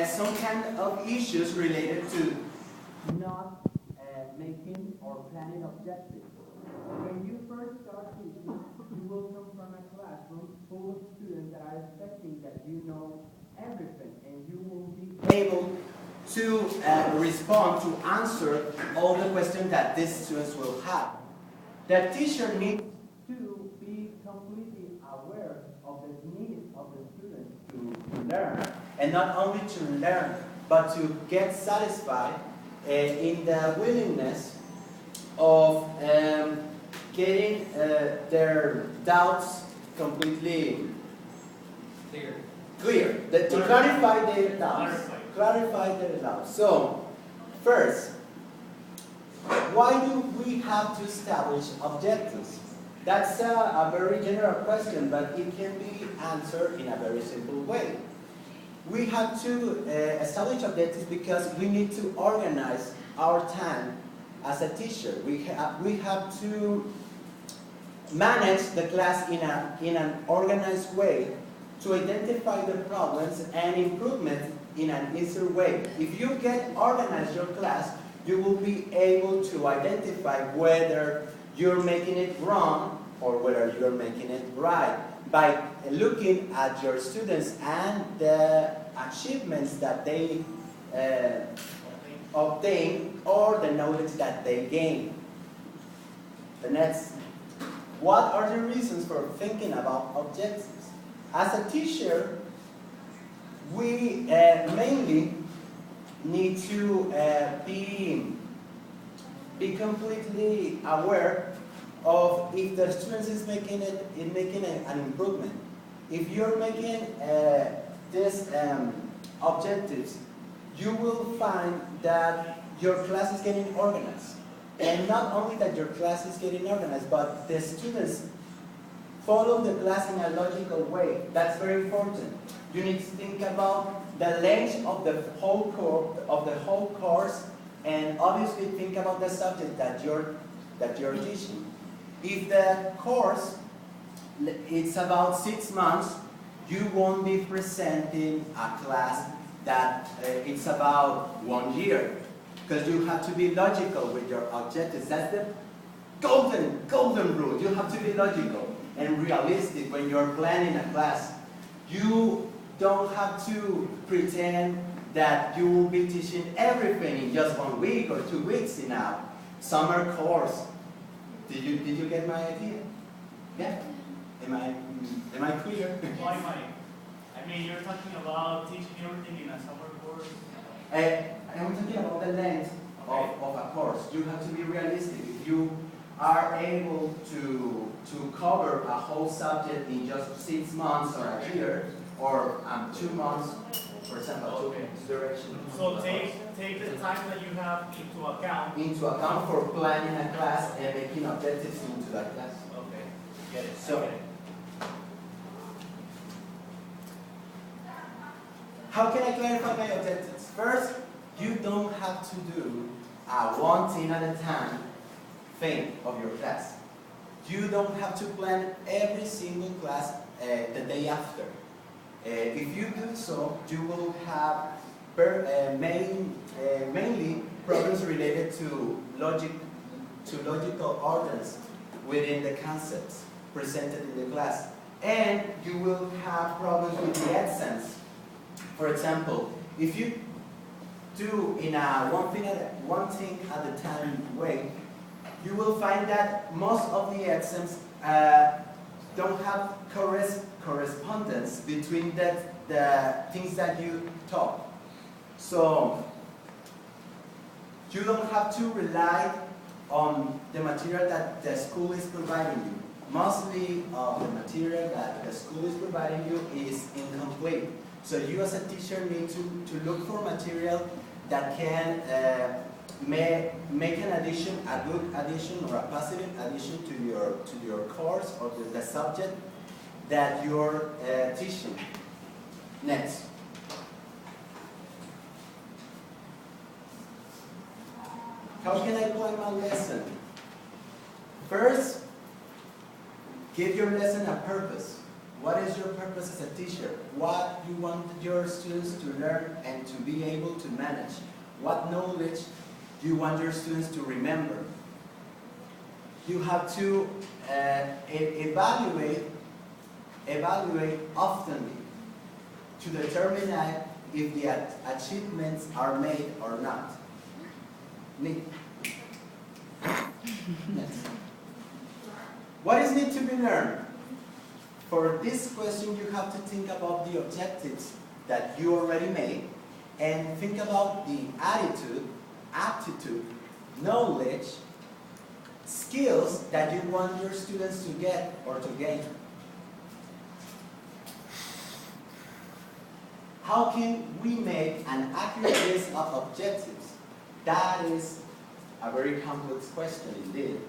some kind of issues related to not making or planning objectives. When you first start teaching, you will come from a classroom full of students that are expecting that you know everything, and you will be able to respond, to answer all the questions that these students will have. The teacher needs to be completely aware of the needs of the students to learn, and not only to learn, but to get satisfied in the willingness of getting their doubts completely clear. To clarify their doubts. Clarify their doubts. So, first, why do we have to establish objectives? That's a very general question, but it can be answered in a very simple way. We have to establish objectives because we need to organize our time as a teacher. We have to manage the class in an organized way to identify the problems and improvements in an easier way. If you get organized your class, you will be able to identify whether you're making it wrong or whether you're making it right by looking at your students and the achievements that they obtain or the knowledge that they gain. The next, what are the reasons for thinking about objectives? As a teacher, we mainly need to be completely aware of if the student is making an improvement. If you're making these objectives, you will find that your class is getting organized. And not only that your class is getting organized, but the students follow the class in a logical way. That's very important. You need to think about the length of the whole course, and obviously think about the subject that you're teaching. If the course it's about 6 months, you won't be presenting a class that it's about 1 year, because you have to be logical with your objectives. That's the golden rule. You have to be logical and realistic when you're planning a class. You don't have to pretend that you will be teaching everything in just 1 week or 2 weeks in a summer course. Did you get my idea? Yeah? Am I clear? Why am I mean, you're talking about teaching everything in a summer course. I'm talking about the length of a course. You have to be realistic. If you are able to cover a whole subject in just 6 months or a year, or 2 months, for example, duration. So take the time that you have into account. Into account for planning a class and making objectives into that class. Okay, get it. So, I get it. how can I clarify my objectives? First, you don't have to do a one thing at a time thing of your class. You don't have to plan every single class the day after. If you do so, you will have mainly problems related to logical orders within the concepts presented in the class. And you will have problems with the essence. For example, if you do in a one thing at a time way, you will find that most of the exams don't have correspondence between the things that you taught. So you don't have to rely on the material that the school is providing you. Mostly of the material that the school is providing you is incomplete. So you as a teacher need to look for material that can make an addition, a good addition or a positive addition to your course or to the subject that you're teaching. Next. How can I plan my lesson? First, give your lesson a purpose. What is your purpose as a teacher? What you want your students to learn and to be able to manage? What knowledge you want your students to remember? You have to evaluate often to determine if the achievements are made or not. Neat. Next. What is need to be learned? For this question, you have to think about the objectives that you already made and think about the attitude, aptitude, knowledge, skills that you want your students to get or to gain. How can we make an accurate list of objectives? That is a very complex question indeed.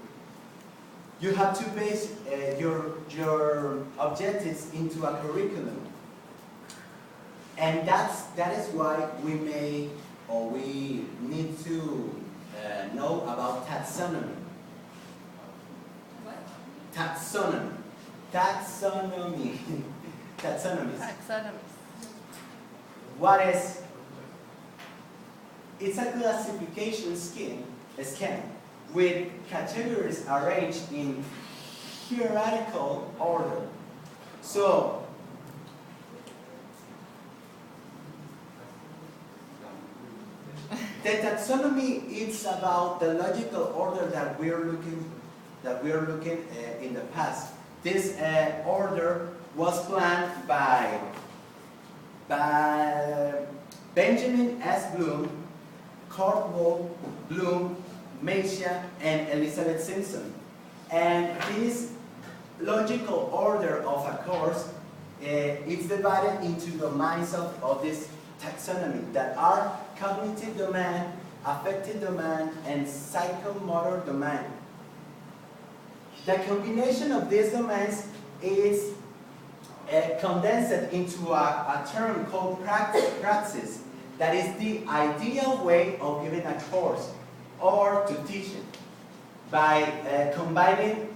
You have to base your objectives into a curriculum. And that is why we need to know about taxonomy. What? Taxonomy. Taxonomies. Taxonomies. What is? It's a classification scheme with categories arranged in hierarchical order. So, the taxonomy is about the logical order that we are looking in the past. This order was planned by Benjamin S. Bloom, Caldwell, Bloom, Meisha, and Elizabeth Simpson. And this logical order of a course is divided into domains of this taxonomy that are cognitive domain, affective domain, and psychomotor domain. The combination of these domains is condensed into a term called praxis. That is the ideal way of giving a course or to teach it by combining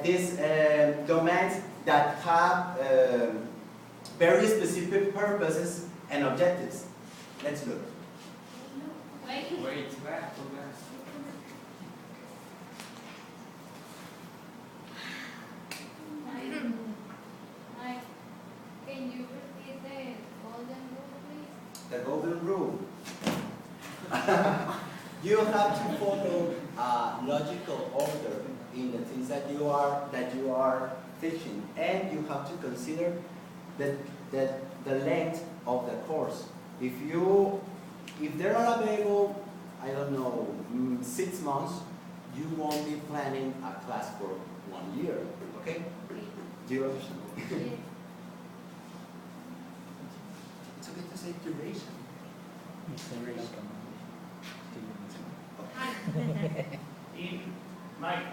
these domains that have very specific purposes and objectives. Let's look. Wait, back. Mike, can you repeat the golden rule, please? The golden rule. You have to follow a logical order in the things that you are teaching, and you have to consider the length of the course. If there are available, I don't know, 6 months, you won't be planning a class for 1 year. Okay? Do you understand? It's okay to say duration.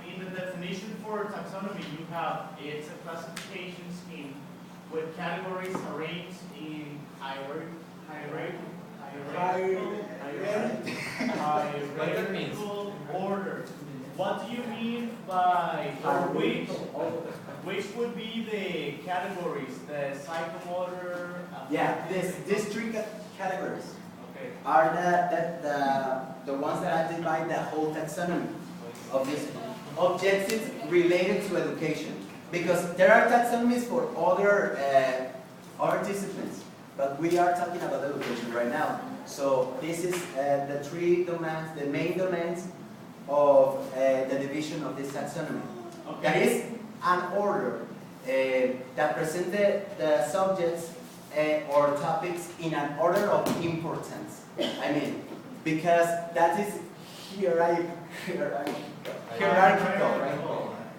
In the definition for taxonomy, you have it's a classification scheme with categories arranged in hierarchical order. What do you mean by which would be the categories? The psychomotor? Yeah, these 3 categories Okay. are the ones that I divide the whole taxonomy of these objectives related to education. Because there are taxonomies for other disciplines, but we are talking about education right now. So this is the 3 domains, the main domains of the division of this taxonomy. Okay. That is an order that presents the subjects or topics in an order of importance. I mean, because that is hierarchical, right?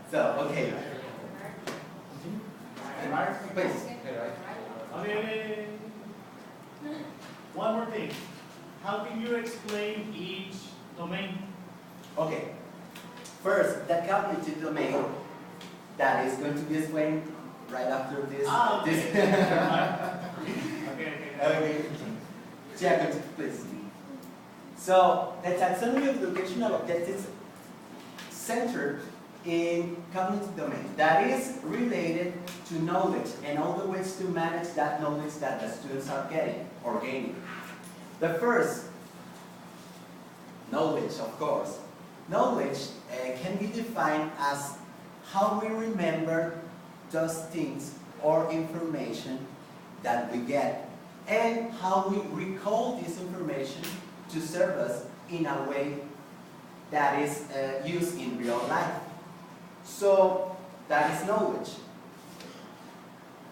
So, okay. Please. Okay. One more thing. How can you explain each domain? Okay. First, the cognitive domain that is going to be explained right after this. Okay. Yeah, please. So, the taxonomy of educational objectives centered in cognitive domain that is related to knowledge and all the ways to manage that knowledge that the students are getting or gaining. The first, knowledge, of course. Knowledge can be defined as how we remember those things or information that we get and how we recall this information to serve us in a way that is used in real life. So that is knowledge.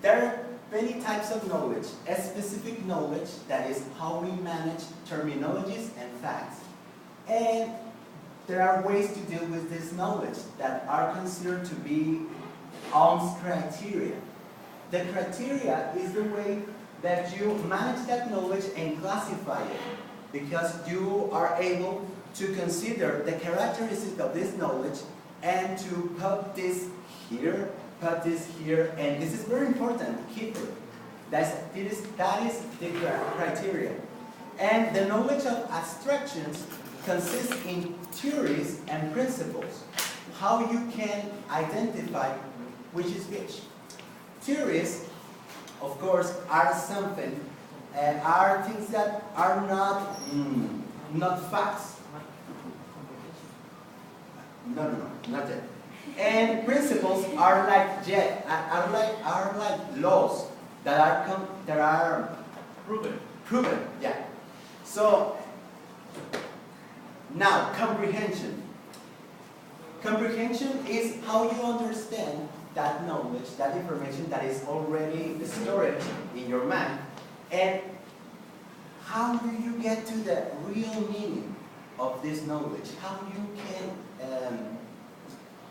There are many types of knowledge. A specific knowledge, that is how we manage terminologies and facts. And there are ways to deal with this knowledge that are considered to be Ohm's criteria. The criteria is the way that you manage that knowledge and classify it, because you are able to consider the characteristics of this knowledge and to put this here, and this is very important, keep it. That is the criteria. And the knowledge of abstractions consists in theories and principles, how you can identify which is which. Theories, of course, are something, are things that are not facts. No, not that. And principles are like laws that are proven. Yeah. So now comprehension. Comprehension is how you understand that knowledge, that information that is already stored in your mind, and how do you get to the real meaning of this knowledge? How you can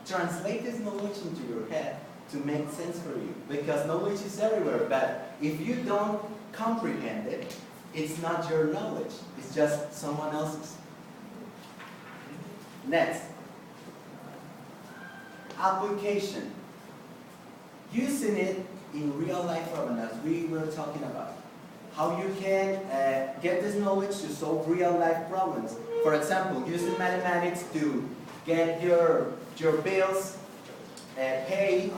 translate this knowledge into your head to make sense for you, because knowledge is everywhere, but if you don't comprehend it, it's not your knowledge, it's just someone else's. Next, application. Using it in real life problem, as we were talking about. How you can get this knowledge to solve real life problems. For example, using mathematics to get your bills paid,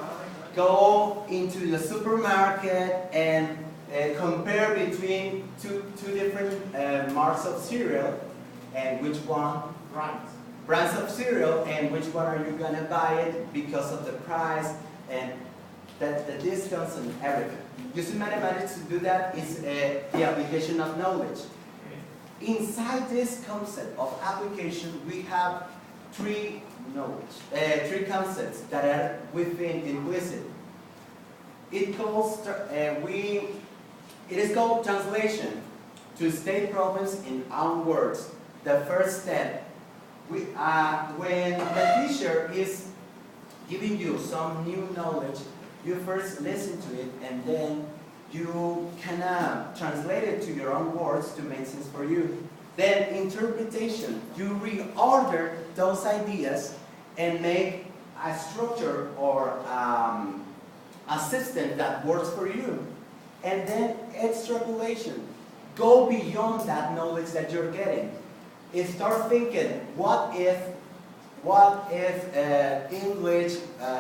go into the supermarket and compare between two different marks of cereal, and which one brands of cereal, and which one are you gonna buy it because of the price and the distance and everything. Using mathematics to do that is the application of knowledge. Inside this concept of application, we have three concepts that are within implicit. It is called translation, to state problems in own words. The first step, when the teacher is giving you some new knowledge, you first listen to it and then you can translate it to your own words to make sense for you. Then interpretation, you reorder those ideas and make a structure or a system that works for you. And then extrapolation, go beyond that knowledge that you're getting. And start thinking, what if English,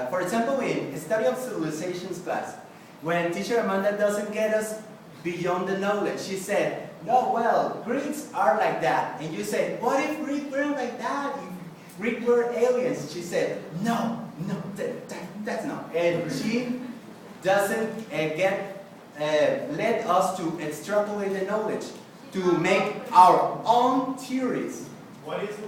for example, in Study of Civilizations class, when teacher Amanda doesn't get us beyond the knowledge, she said, no, well, Greeks are like that. And you say, what if Greeks were like that? If Greeks were aliens? She said, no, that's not. And she doesn't let us to extrapolate the knowledge, to make our own theories. What is the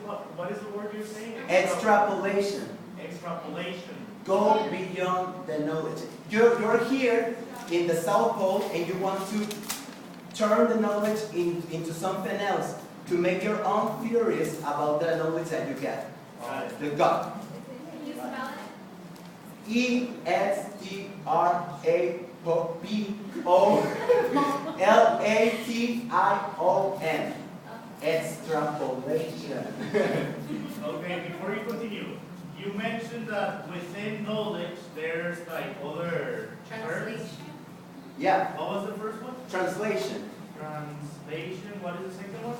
word you're saying? Extrapolation. Extrapolation. Go beyond the knowledge. You're here in the South Pole and you want to turn the knowledge into something else, to make your own theories about the knowledge that you get. The God. Can you spell ESTRAPOLATION. Extrapolation. Okay, before you continue, you mentioned that within knowledge there's like other terms. Translation. Yeah. What was the first one? Translation. Translation. What is the second one?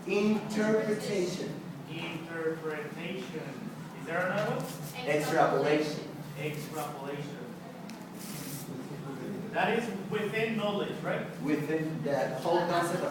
Interpretation. Interpretation. Is there another one? Extrapolation. Extrapolation. That is within knowledge, right? Within the whole concept of